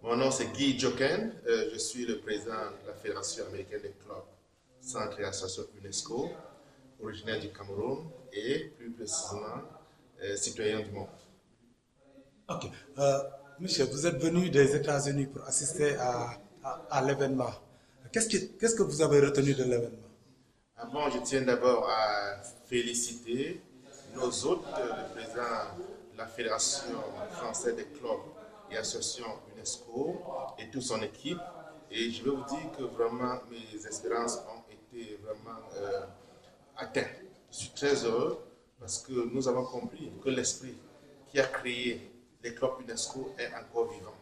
Mon nom c'est Guy Joken, je suis le président de la Fédération américaine des clubs, centre et association UNESCO, originaire du Cameroun et plus précisément citoyen du monde. Ok. Monsieur, vous êtes venu des États-Unis pour assister à l'événement. Qu'est-ce que vous avez retenu de l'événement? Bon, je tiens d'abord à féliciter nos hôtes, le président de la Fédération française des clubs et associations UNESCO et toute son équipe. Et je vais vous dire que vraiment mes espérances ont été vraiment atteintes. Je suis très heureux parce que nous avons compris que l'esprit qui a créé les clubs UNESCO est encore vivant.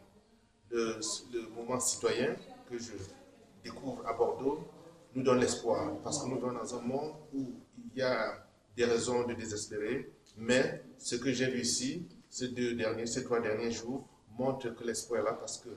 Le mouvement citoyen que je découvre à Bordeaux nous donne l'espoir parce que nous vivons dans un monde où il y a des raisons de désespérer, mais ce que j'ai vu ici, ces 3 derniers jours, montre que l'espoir est là parce que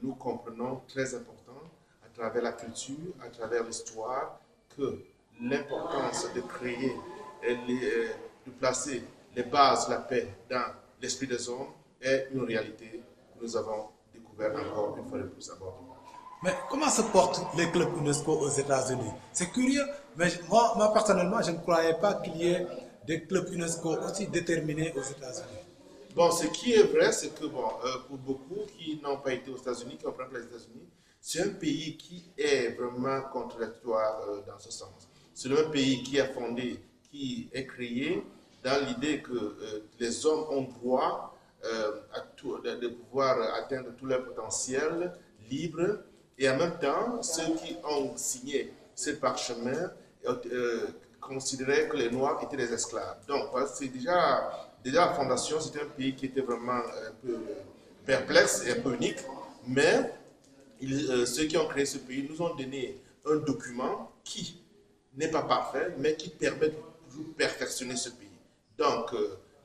nous comprenons très important à travers la culture, à travers l'histoire, que l'importance de créer, de placer les bases de la paix dans l'esprit des hommes est une réalité que nous avons découvert encore une fois de plus à Bordeaux. Mais comment se portent les clubs UNESCO aux États-Unis? C'est curieux, mais moi personnellement, je ne croyais pas qu'il y ait des clubs UNESCO aussi déterminés aux États-Unis. Bon, ce qui est vrai, c'est que pour beaucoup qui n'ont pas été aux États-Unis, qui ont pris les États-Unis, c'est un pays qui est vraiment contradictoire dans ce sens. C'est le même pays qui est fondé, qui est créé dans l'idée que les hommes ont droit de pouvoir atteindre tout leur potentiel libre. Et en même temps, ceux qui ont signé ce parchemin considéraient que les Noirs étaient des esclaves. Donc, c'est déjà la fondation, c'était un pays qui était vraiment un peu perplexe et un peu unique. Mais ceux qui ont créé ce pays nous ont donné un document qui n'est pas parfait, mais qui permet de perfectionner ce pays. Donc,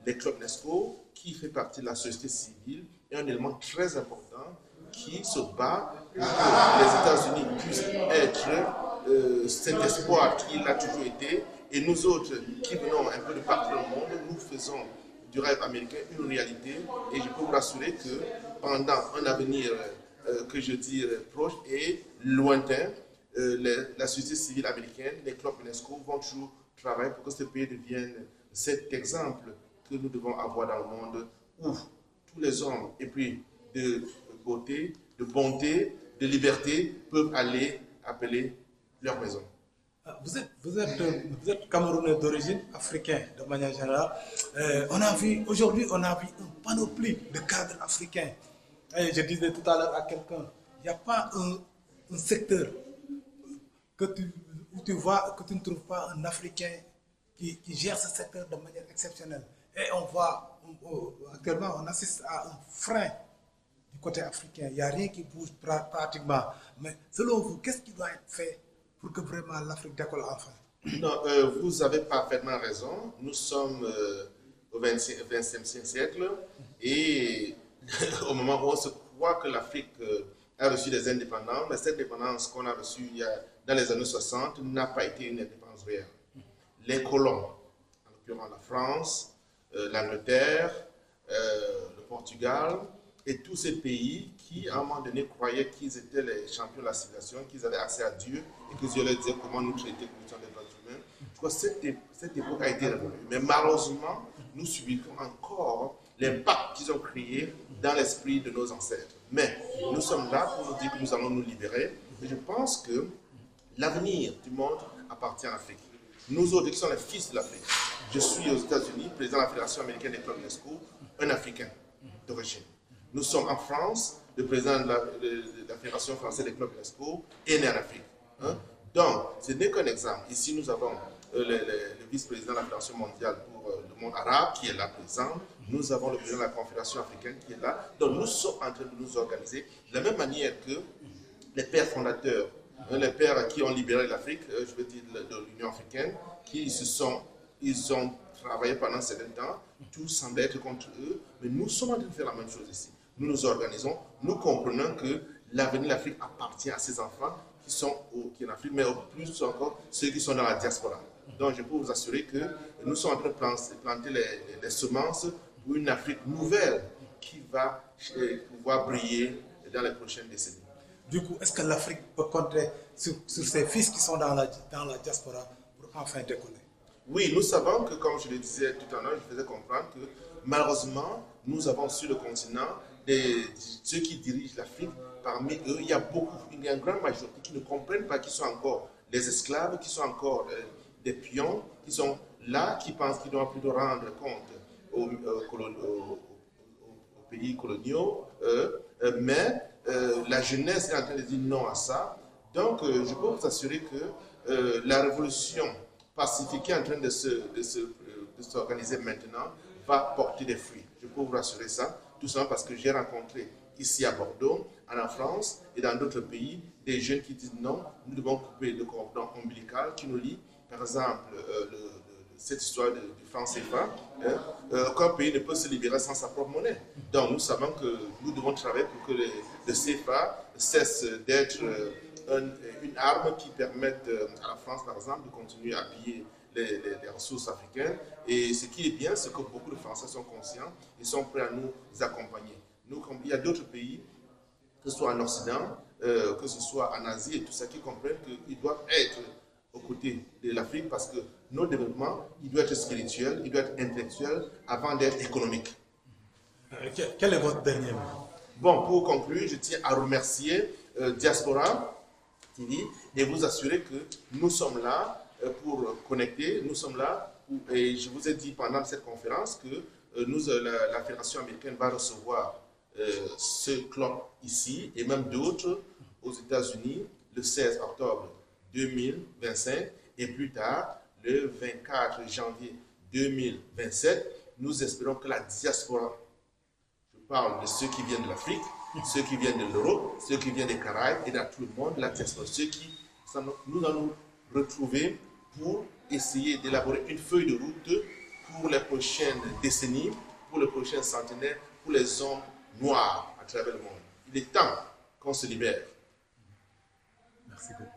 les clubs UNESCO, qui fait partie de la société civile, est un élément très important qui se bat pour que les États-Unis puissent être cet espoir qu'il a toujours été. Et nous autres, qui venons un peu de partout dans le monde, nous faisons du rêve américain une réalité. Et je peux vous rassurer que pendant un avenir, que je dis proche et lointain, la société civile américaine, les clubs UNESCO vont toujours travailler pour que ce pays devienne cet exemple que nous devons avoir dans le monde où tous les hommes et puis de beauté, de bonté, de liberté peuvent aller appeler leur maison. Vous êtes Camerounais d'origine, africain de manière générale. Aujourd'hui, on a vu une panoplie de cadres africains. Et je disais tout à l'heure à quelqu'un, il n'y a pas un secteur où tu ne trouves pas un Africain qui gère ce secteur de manière exceptionnelle. Et on voit, actuellement, on assiste à un frein du côté africain. Il n'y a rien qui bouge pratiquement. Mais selon vous, qu'est-ce qui doit être fait pour que vraiment l'Afrique décolle enfin? Non, vous avez parfaitement raison. Nous sommes au XXe siècle et au moment où on se croit que l'Afrique a reçu des indépendances, mais cette indépendance qu'on a reçue dans les années 60 n'a pas été une indépendance réelle. Les colons, en l'occurrence la France, l'Angleterre, le Portugal, et tous ces pays qui, à un moment donné, croyaient qu'ils étaient les champions de la civilisation, qu'ils avaient accès à Dieu, et que Dieu leur disait comment nous traiter comme des droits humains. Je crois que cette époque a été révolue. Mais malheureusement, nous subissons encore l'impact qu'ils ont créé dans l'esprit de nos ancêtres. Mais nous sommes là pour nous dire que nous allons nous libérer. Et je pense que l'avenir du monde appartient à l'Afrique. Nous autres, qui sommes les fils de l'Afrique. Je suis aux États-Unis, président de la Fédération américaine des clubs UNESCO, un Africain d'origine. Nous sommes en France, le président de la Fédération française des clubs UNESCO est né en Afrique. Donc, ce n'est qu'un exemple. Ici, nous avons le vice-président de la Fédération mondiale pour le monde arabe qui est là présent. Nous avons le président de la Confédération africaine qui est là. Donc, nous sommes en train de nous organiser de la même manière que les pères fondateurs, les pères qui ont libéré l'Afrique, je veux dire de l'Union africaine, ils ont travaillé pendant un certain temps, tout semblait être contre eux, mais nous sommes en train de faire la même chose ici. Nous nous organisons, nous comprenons que l'avenir de l'Afrique appartient à ces enfants qui sont en Afrique, mais au plus encore ceux qui sont dans la diaspora. Donc je peux vous assurer que nous sommes en train de planter les semences pour une Afrique nouvelle qui va pouvoir briller dans les prochaines décennies. Du coup, est-ce que l'Afrique peut compter sur ses fils qui sont dans la diaspora pour enfin décoller? Oui, nous savons que, comme je le disais tout à l'heure, je faisais comprendre que malheureusement, nous avons sur le continent ceux qui dirigent l'Afrique. Parmi eux, il y a une grande majorité qui ne comprennent pas, qui sont encore les esclaves, qui sont encore des pions, qui sont là, qui pensent qu'ils doivent plutôt rendre compte aux pays coloniaux, mais la jeunesse est en train de dire non à ça. Donc, je peux vous assurer que la révolution pacifique qui est en train de s'organiser maintenant va porter des fruits. Je peux vous rassurer ça, tout simplement parce que j'ai rencontré ici à Bordeaux, en France et dans d'autres pays, des jeunes qui disent non, nous devons couper le cordon ombilical qui nous lie, par exemple, cette histoire du franc CFA, qu'un pays ne peut se libérer sans sa propre monnaie. Donc nous savons que nous devons travailler pour que le CFA cesse d'être une arme qui permette à la France, par exemple, de continuer à piller les ressources africaines. Et ce qui est bien, c'est que beaucoup de Français sont conscients et sont prêts à nous accompagner. Il y a d'autres pays, que ce soit en Occident, que ce soit en Asie et tout ça, qui comprennent qu'ils doivent être aux côtés de l'Afrique parce que notre développement, il doit être spirituel, il doit être intellectuel avant d'être économique. Quel est votre dernier mot? Bon, pour conclure, je tiens à remercier Diaspora TV et vous assurer que nous sommes là pour connecter, nous sommes là et je vous ai dit pendant cette conférence que la Fédération américaine va recevoir ce club ici et même d'autres aux États-Unis le 16 octobre 2025 et plus tard, le 24 janvier 2027, nous espérons que la diaspora, je parle de ceux qui viennent de l'Afrique, ceux qui viennent de l'Europe, ceux qui viennent des Caraïbes et dans tout le monde, la diaspora, nous allons nous retrouver pour essayer d'élaborer une feuille de route pour les prochaines décennies, pour les prochains centenaires, pour les hommes noirs à travers le monde. Il est temps qu'on se libère. Merci beaucoup.